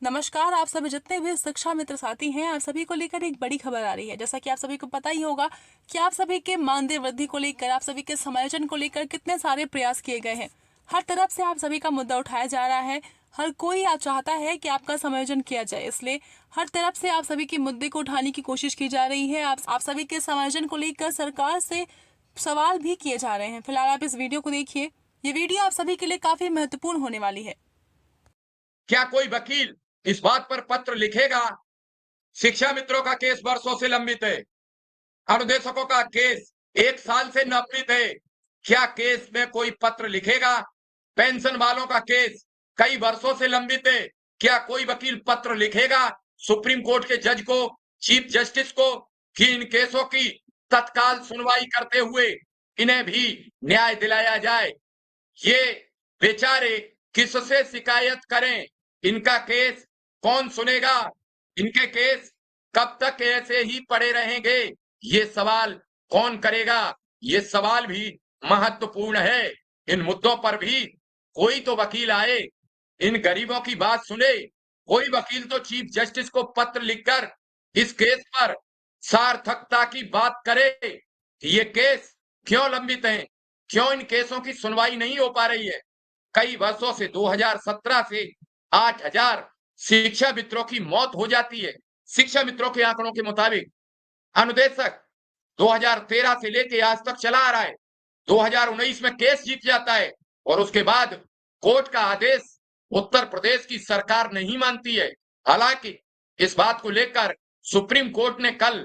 नमस्कार, आप सभी जितने भी शिक्षा मित्र साथी हैं, आप सभी को लेकर एक बड़ी खबर आ रही है। जैसा कि आप सभी को पता ही होगा कि आप सभी के मानदेय वृद्धि को लेकर, आप सभी के समायोजन को लेकर कितने सारे प्रयास किए गए हैं। हर तरफ से आप सभी का मुद्दा उठाया जा रहा है। हर कोई चाहता है कि आपका समायोजन किया जाए, इसलिए हर तरफ से आप सभी के मुद्दे को उठाने की कोशिश की जा रही है। आप सभी के समायोजन को लेकर सरकार से सवाल भी किए जा रहे हैं। फिलहाल आप इस वीडियो को देखिए। ये वीडियो आप सभी के लिए काफी महत्वपूर्ण होने वाली है। क्या कोई वकील इस बात पर पत्र लिखेगा? शिक्षा मित्रों का केस वर्षों से लंबित है। अनुदेशकों का केस 1 साल से लंबित है। क्या केस में कोई पत्र लिखेगा? पेंशन वालों का केस कई वर्षों से लंबित है। क्या कोई वकील पत्र लिखेगा सुप्रीम कोर्ट के जज को, चीफ जस्टिस को, कि इन केसों की तत्काल सुनवाई करते हुए इन्हें भी न्याय दिलाया जाए? ये बेचारे किससे शिकायत करें? इनका केस कौन सुनेगा? इनके केस कब तक ऐसे ही पड़े रहेंगे? ये सवाल कौन करेगा? ये सवाल भी महत्वपूर्ण है। इन मुद्दों पर भी कोई तो वकील आए, इन गरीबों की बात सुने। कोई वकील तो चीफ जस्टिस को पत्र लिखकर इस केस पर सार्थकता की बात करे कि ये केस क्यों लंबित हैं, क्यों इन केसों की सुनवाई नहीं हो पा रही है। कई वर्षों से 2017 से 8,000 शिक्षा मित्रों की मौत हो जाती है। शिक्षा मित्रों के आंकड़ों के मुताबिक अनुदेशक 2013 से लेके आज तक चला आ रहा है। 2019 में केस जीत जाता है और उसके बाद कोर्ट का आदेश उत्तर प्रदेश की सरकार नहीं मानती है। हालांकि इस बात को लेकर सुप्रीम कोर्ट ने कल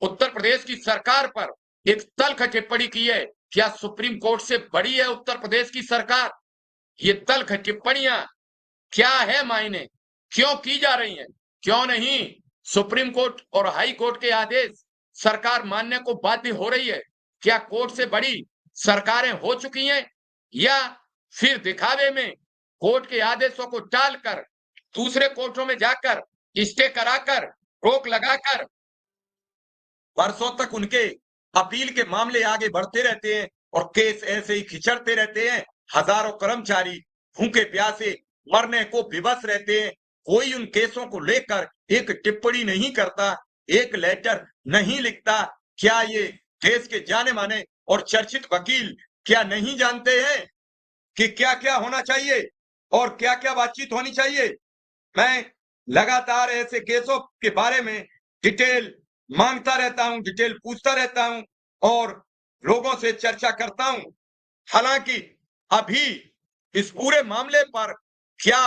उत्तर प्रदेश की सरकार पर एक तल्ख टिप्पणी की है। क्या सुप्रीम कोर्ट से बड़ी है उत्तर प्रदेश की सरकार? ये तल्ख टिप्पणियां क्या है मायने, क्यों की जा रही हैं? क्यों नहीं सुप्रीम कोर्ट और हाई कोर्ट के आदेश सरकार मानने को बाध्य हो रही है? क्या कोर्ट से बड़ी सरकारें हो चुकी हैं, या फिर दिखावे में कोर्ट के आदेशों को टालकर दूसरे कोर्टों में जाकर स्टे कराकर, रोक लगाकर वर्षों तक उनके अपील के मामले आगे बढ़ते रहते हैं और केस ऐसे ही खिंचड़ते रहते हैं। हजारों कर्मचारी भूखे प्यासे मरने को विवश रहते हैं। कोई उन केसों को लेकर एक टिप्पणी नहीं करता, एक लेटर नहीं लिखता। क्या ये देश के जाने माने और चर्चित वकील क्या नहीं जानते हैं कि क्या क्या होना चाहिए और क्या क्या बातचीत होनी चाहिए? मैं लगातार ऐसे केसों के बारे में डिटेल मांगता रहता हूं, डिटेल पूछता रहता हूं और लोगों से चर्चा करता हूं। हालांकि अभी इस पूरे मामले पर क्या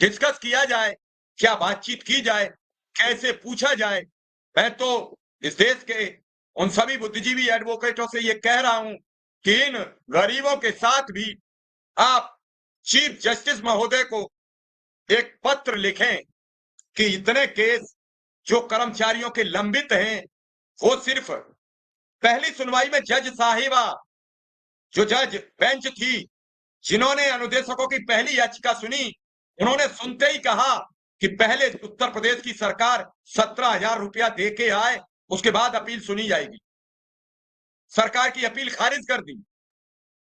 डिस्कस किया जाए, क्या बातचीत की जाए, कैसे पूछा जाए, मैं तो इस देश के उन सभी बुद्धिजीवी एडवोकेटों से ये कह रहा हूं कि इन गरीबों के साथ भी आप चीफ जस्टिस महोदय को एक पत्र लिखें कि इतने केस जो कर्मचारियों के लंबित हैं, वो सिर्फ पहली सुनवाई में जज साहिबा, जो जज बेंच थी, जिन्होंने अनुदेशकों की पहली याचिका सुनी, उन्होंने सुनते ही कहा कि पहले उत्तर प्रदेश की सरकार 17,000 रुपया दे के आए, उसके बाद अपील सुनी जाएगी। सरकार की अपील खारिज कर दी।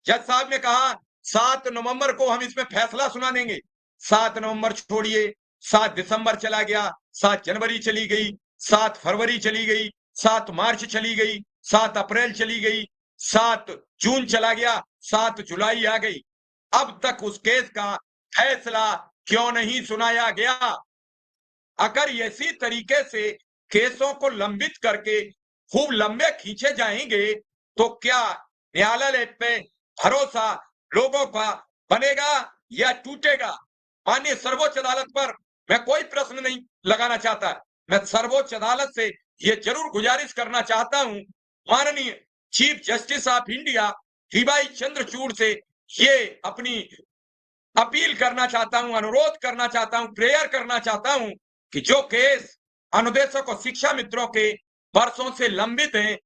जज साहब ने कहा 7 नवंबर को हम इसमें फैसला सुना देंगे। 7 नवंबर छोड़िए, 7 दिसंबर चला गया, 7 जनवरी चली गई, 7 फरवरी चली गई, 7 मार्च चली गई, 7 अप्रैल चली गई, 7 जून चला गया, 7 जुलाई आ गई। अब तक उस केस का फैसला क्यों नहीं सुनाया गया? अगर इसी तरीके से केसों को लंबित करके खूब लंबे खींचे जाएंगे तो क्या न्यायालय पे भरोसा लोगों का बनेगा या टूटेगा? माननीय सर्वोच्च अदालत पर मैं कोई प्रश्न नहीं लगाना चाहता, मैं सर्वोच्च अदालत से ये जरूर गुजारिश करना चाहता हूं, माननीय chief justice of India D Y Chandrachud से ये अपनी अपील करना चाहता हूं, अनुरोध करना चाहता हूं, प्रेयर करना चाहता हूं कि जो केस अनुदेशक और शिक्षा मित्रों के वर्षों से लंबित हैं,